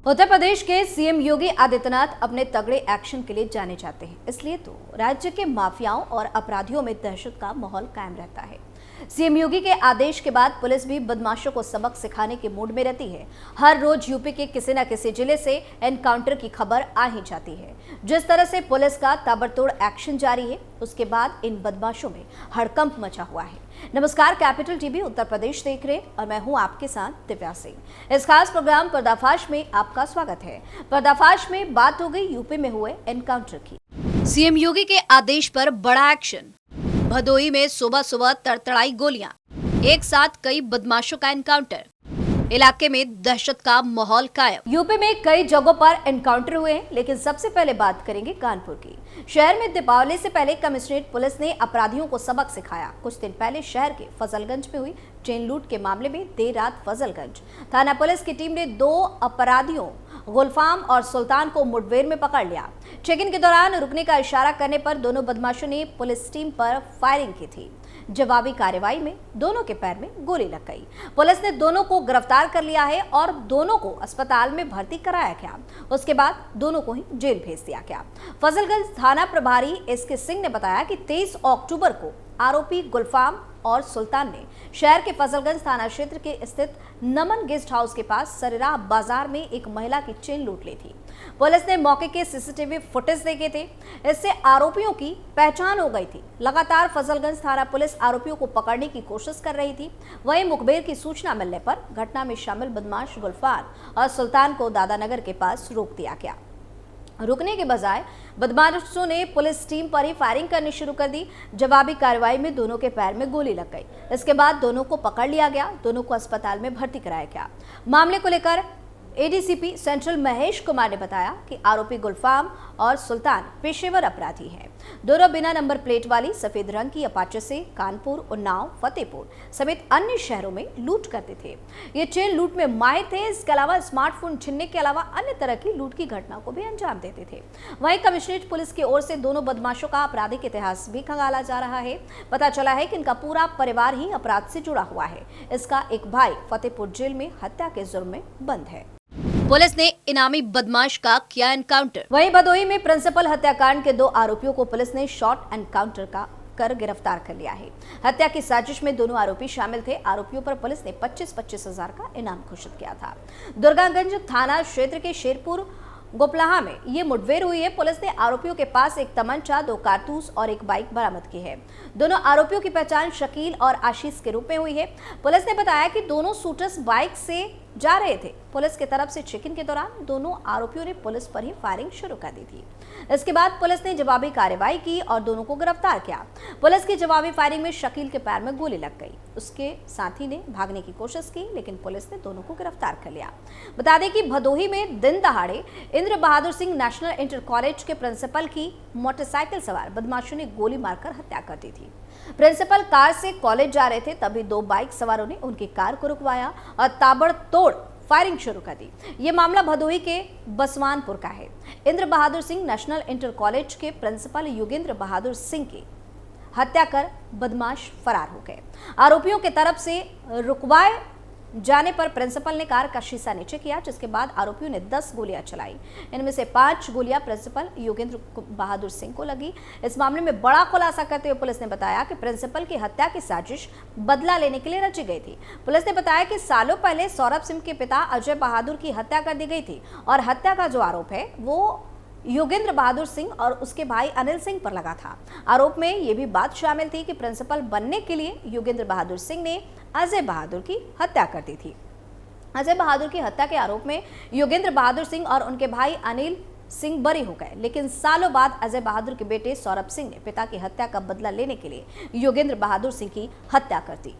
उत्तर प्रदेश के सीएम योगी आदित्यनाथ अपने तगड़े एक्शन के लिए जाने जाते हैं, इसलिए तो राज्य के माफियाओं और अपराधियों में दहशत का माहौल कायम रहता है। सीएम योगी के आदेश के बाद पुलिस भी बदमाशों को सबक सिखाने के मूड में रहती है। हर रोज यूपी के किसी न किसी जिले से एनकाउंटर की खबर आ ही जाती है। जिस तरह से पुलिस का ताबड़तोड़ एक्शन जारी है, उसके बाद इन बदमाशों में हड़कंप मचा हुआ है। नमस्कार, कैपिटल टीवी उत्तर प्रदेश देख रहे और मैं हूं आपके साथ दिव्या सिंह। इस खास प्रोग्राम पर्दाफाश में आपका स्वागत है। पर्दाफाश में बात हो गई यूपी में हुए एनकाउंटर की। सीएम योगी के आदेश पर बड़ा एक्शन। भदोही में सुबह सुबह तड़तड़ाई गोलियां, एक साथ कई बदमाशों का एनकाउंटर। इलाके में दहशत का माहौल कायम। यूपी में कई जगहों पर एनकाउंटर हुए हैं, लेकिन सबसे पहले बात करेंगे कानपुर की। शहर में दीपावली से पहले कमिश्नरेट पुलिस ने अपराधियों को सबक सिखाया। कुछ दिन पहले शहर के फजलगंज में हुई चेन लूट के मामले में देर रात फजलगंज थाना पुलिस की टीम ने 2 अपराधियों गुलफाम और सुल्तान को मुठभेड़ में पकड़ लिया। चेकिंग के दौरान रुकने का इशारा करने पर दोनों बदमाशों ने पुलिस टीम पर फायरिंग की थी। जवाबी कार्रवाई में दोनों के पैर में गोली लग गई। पुलिस ने दोनों को गिरफ्तार कर लिया है और दोनों को अस्पताल में भर्ती कराया गया। उसके बाद दोनों को ही जेल भेज दिया गया। फजलगंज थाना प्रभारी एसके सिंह ने बताया कि 23 अक्टूबर को आरोपी गुलफाम और सुल्तान ने शहर के फजलगंज थाना क्षेत्र के स्थित नमन गेस्ट हाउस के पास सरेराह बाजार में एक महिला की चेन लूट ली थी। पुलिस ने मौके के सीसीटीवी फुटेज देखे थे, इससे आरोपियों की पहचान हो गई थी। लगातार फजलगंज थाना पुलिस आरोपियों को पकड़ने की कोशिश कर रही थी। वहीं मुखबिर की सूचना मिलने पर घटना में शामिल बदमाश गुलफान और सुल्तान को दादानगर के पास रोक दिया गया। रुकने के बजाय बदमाशों ने पुलिस टीम पर ही फायरिंग करनी शुरू कर दी। जवाबी कार्रवाई में दोनों के पैर में गोली लग गई। इसके बाद दोनों को पकड़ लिया गया। दोनों को अस्पताल में भर्ती कराया गया। मामले को लेकर एडीसीपी सेंट्रल महेश कुमार ने बताया कि आरोपी गुलफाम और सुल्तान पेशेवर अपराधी हैं। दोनों बिना नंबर प्लेट वाली सफेद रंग की अपाचे से कानपुर, उन्नाव, फतेहपुर समेत अन्य शहरों में लूट करते थे। ये चेन लूट में माहिर थे। इसके अलावा स्मार्टफोन छीनने के अलावा अन्य तरह की लूट की घटना को भी अंजाम देते थे। वहीं कमिश्नरेट पुलिस की ओर से दोनों बदमाशों का आपराधिक इतिहास भी खंगाला जा रहा है। पता चला है कि इनका पूरा परिवार ही अपराध से जुड़ा हुआ है। इसका एक भाई फतेहपुर जेल में हत्या के जुर्म में बंद है। पुलिस ने इनामी बदमाश का किया एनकाउंटर। वहीं भदोही में प्रिंसिपल हत्याकांड के 2 आरोपियों को पुलिस ने शॉर्ट एनकाउंटर कर गिरफ्तार कर लिया है। हत्या की साजिश में दोनों आरोपी शामिल थे। आरोपियों पर पुलिस ने 25-25 हजार का इनाम घोषित किया था। दुर्गागंज थाना क्षेत्र के शेरपुर गोपलाहा में ये मुठभेड़ हुई है। पुलिस ने आरोपियों के पास एक तमंचा, 2 कारतूस और एक बाइक बरामद की है। दोनों आरोपियों की पहचान शकील और आशीष के रूप में हुई है। पुलिस ने बताया कि दोनों शूटर्स बाइक से जा रहे थे। पुलिस की तरफ से चेकिंग के दौरान दोनों आरोपियों ने पुलिस पर ही फायरिंग शुरू कर दी थी। इसके बाद पुलिस ने जवाबी कार्रवाई की और दोनों को गिरफ्तार किया। पुलिस की जवाबी फायरिंग में शकील के पैर में गोली लग गई। उसके साथी ने भागने की कोशिश की, लेकिन पुलिस ने दोनों को गिरफ्तार कर लिया। बता दें कि भदोही में दिन दहाड़े Indra Bahadur Singh national inter college के प्रिंसिपल की मोटरसाइकिल सवार बदमाशों ने गोली मारकर हत्या कर दी थी। प्रिंसिपल कार से कॉलेज जा रहे थे, तभी 2 बाइक सवारों ने उनकी कार को रुकवाया और ताबड़तोड़ फायरिंग शुरू कर दी। ये मामला भदोही के बसवानपुर का है। Indra Bahadur Singh national inter college के प्रिंसिपल योगेंद्र बहादुर सिंह की हत्या कर बदमाश फरार हो गए। आरोपियों के तरफ से रुकवाए जाने पर प्रिंसिपल ने कार का शीशा नीचे किया, जिसके बाद आरोपियों ने 10 गोलियां चलाई। इनमें से 5 गोलियां प्रिंसिपल योगेंद्र बहादुर सिंह को लगी। इस मामले में बड़ा खुलासा करते हुए पुलिस ने बताया कि प्रिंसिपल की हत्या की साजिश बदला लेने के लिए रची गई थी। पुलिस ने बताया कि सालों पहले सौरभ सिंह के पिता अजय बहादुर की हत्या कर दी गई थी और हत्या का जो आरोप है वो योगेंद्र बहादुर सिंह और उसके भाई अनिल सिंह पर लगा था। आरोप में यह भी बात शामिल थी कि प्रिंसिपल बनने के लिए योगेंद्र बहादुर सिंह ने अजय बहादुर की हत्या कर दी थी। अजय बहादुर की हत्या के आरोप में योगेंद्र बहादुर सिंह और उनके भाई अनिल सिंह बरी हो गए, लेकिन सालों बाद अजय बहादुर के बेटे सौरभ सिंह ने पिता की हत्या का बदला लेने के लिए योगेंद्र बहादुर सिंह की हत्या कर दी।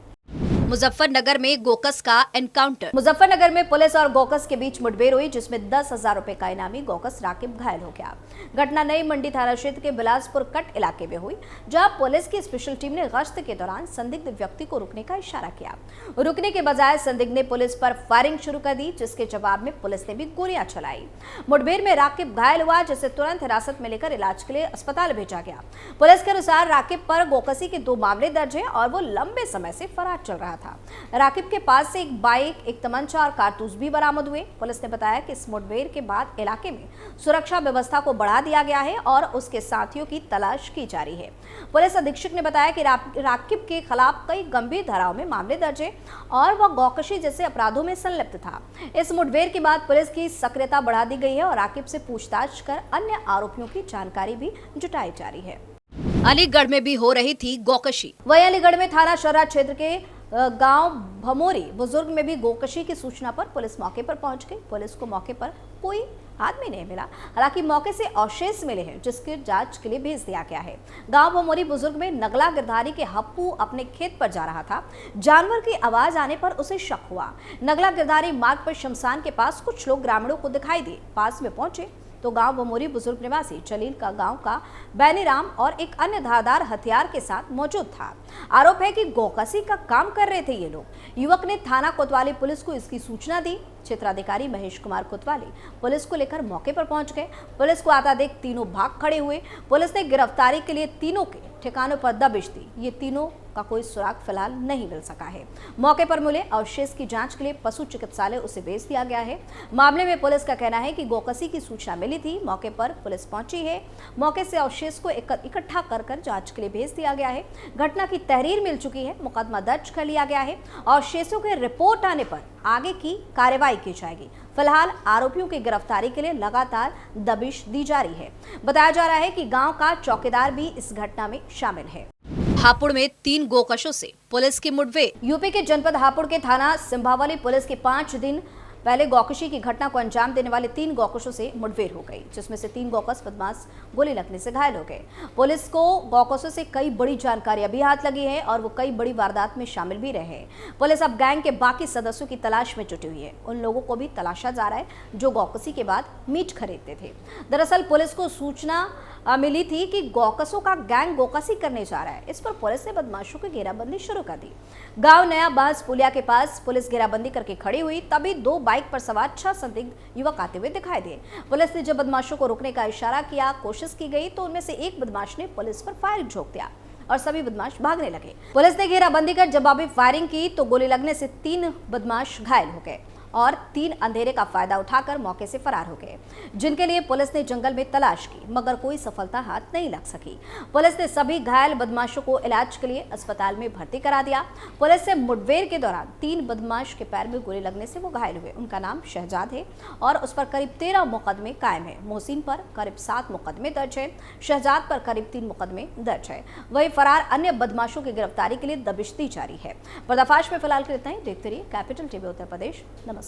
मुजफ्फरनगर में गोकस का एनकाउंटर। मुजफ्फरनगर में पुलिस और गोकस के बीच मुठभेड़ हुई, जिसमें 10,000 रुपए का इनामी गोकस राकिब घायल हो गया। घटना नई मंडी थाना क्षेत्र के बिलासपुर कट इलाके में हुई, जहां पुलिस की स्पेशल टीम ने गश्त के दौरान संदिग्ध व्यक्ति को रुकने का इशारा किया। रुकने के बजाय संदिग्ध ने पुलिस पर फायरिंग शुरू कर दी, जिसके जवाब में पुलिस ने भी गोलियां चलाई। मुठभेड़ में राकिब घायल हुआ, जिसे तुरंत हिरासत में लेकर इलाज के लिए अस्पताल भेजा गया। पुलिस के अनुसार राकिब पर गोकसी के 2 मामले दर्ज है और वो लंबे समय से फरार चल रहा रहा था। राकिब के पास से एक बाइक, एक तमंचा और कारतूस भी बरामद हुए। पुलिस ने बताया कि इस मुठभेड़ के बाद इलाके में सुरक्षा व्यवस्था को बढ़ा दिया गया है और उसके साथियों की तलाश की जा रही है। पुलिस अधीक्षक ने बताया कि राकिब के खिलाफ कई गंभीर धाराओं में मामले दर्ज है और वह गौकशी जैसे अपराधों में संलिप्त था। इस मुठभेड़ के बाद पुलिस की सक्रियता बढ़ा दी गई है और राकिब से पूछताछ कर अन्य आरोपियों की जानकारी भी जुटाई जा रही है। अलीगढ़ में भी हो रही थी गौकशी। वहीं अलीगढ़ में थाना शर्रा क्षेत्र के गांव भमोरी बुजुर्ग में भी गौकशी की सूचना पर पुलिस मौके पर पहुंच गई। पुलिस को मौके पर कोई आदमी नहीं मिला, हालांकि मौके से अवशेष मिले हैं जिसकी जांच के लिए भेज दिया गया है। गांव भमोरी बुजुर्ग में नगला गिरधारी के हप्पू अपने खेत पर जा रहा था। जानवर की आवाज आने पर उसे शक हुआ। नगला गिरधारी मार्ग पर शमशान के पास कुछ लोग ग्रामीणों को दिखाई दिए। पास में पहुंचे तो गांव भमोरी बुजुर्ग निवासी जलील का गांव का बैनीराम और एक अन्य धारदार हथियार के साथ मौजूद था। आरोप है कि गौकशी का काम कर रहे थे ये लोग। युवक ने थाना कोतवाली पुलिस को इसकी सूचना दी। क्षेत्राधिकारी महेश कुमार कोतवाली पुलिस को लेकर मौके पर पहुंच गए। पुलिस को आता देख तीनों भाग खड़े हुए। पुलिस ने गिरफ्तारी के लिए तीनों के ठिकानों पर दबिश दी। ये तीनों का कोई सुराग फिलहाल नहीं मिल सका है। मौके पर मिले अवशेष की जांच के लिए पशु चिकित्सालय उसे भेज दिया गया है। मामले में पुलिस का कहना है कि गौकशी की सूचना मिली थी, मौके पर पुलिस पहुंची है। मौके से अवशेष को इकट्ठा कर जांच के लिए भेज दिया गया है। घटना की तहरीर मिल चुकी है, मुकदमा दर्ज कर लिया गया है। अवशेषों के रिपोर्ट आने पर आगे की कार्रवाई की जाएगी। फिलहाल आरोपियों की गिरफ्तारी के लिए लगातार दबिश दी जा रही है। बताया जा रहा है कि गांव का चौकीदार भी इस घटना में शामिल है। हापुड़ में 3 गोकशों से पुलिस की मुठभेड़। यूपी के जनपद हापुड़ के थाना सिंभावली पुलिस के 5 दिन पहले गौकशी की घटना को अंजाम देने वाले 3 गौकशों से मुठभेड़ हो गई, जिसमें से 3 गौकश बदमाश गोली लगने से घायल हो गए। पुलिस को गौकशों से कई बड़ी जानकारियां भी हाथ लगी है और वो कई बड़ी वारदात में शामिल भी रहे हैं। पुलिस अब गैंग के बाकी सदस्यों की तलाश में जुटी हुई है। उन लोगों को भी तलाशा जा रहा है जो गौकशी के बाद मीट खरीदते थे। दरअसल पुलिस को सूचना मिली थी कि गौकशों का गैंग गौकशी करने जा रहा है। इस पर पुलिस ने बदमाशों की घेराबंदी शुरू कर दी। गांव नया बांस पुलिया के पास पुलिस घेराबंदी करके खड़ी हुई, तभी 2 बाइक पर सवार 6 संदिग्ध युवक आते हुए दिखाई दिए। पुलिस ने जब बदमाशों को रोकने का इशारा किया, कोशिश की गई तो उनमें से एक बदमाश ने पुलिस पर फायरिंग झोंक दिया और सभी बदमाश भागने लगे। पुलिस ने घेराबंदी कर जवाबी फायरिंग की तो गोली लगने से 3 बदमाश घायल हो गए और 3 अंधेरे का फायदा उठाकर मौके से फरार हो गए, जिनके लिए पुलिस ने जंगल में तलाश की, मगर कोई सफलता हाथ नहीं लग सकी। पुलिस ने सभी घायल बदमाशों को इलाज के लिए अस्पताल में भर्ती करा दिया। पुलिस से मुठभेड़ के दौरान 3 बदमाश के पैर में गोली लगने से वो घायल हुए। उनका नाम शहजाद है और उस पर करीब 13 मुकदमे कायम है। मोहसिन पर करीब 7 मुकदमे दर्ज है। शहजाद पर करीब 3 मुकदमे दर्ज है। वही फरार अन्य बदमाशों की गिरफ्तारी के लिए दबिश दी जा रही है। पर्दाफाश में फिलहाल के इतना ही। देखते रहिए कैपिटल टीवी उत्तर प्रदेश। नमस्कार।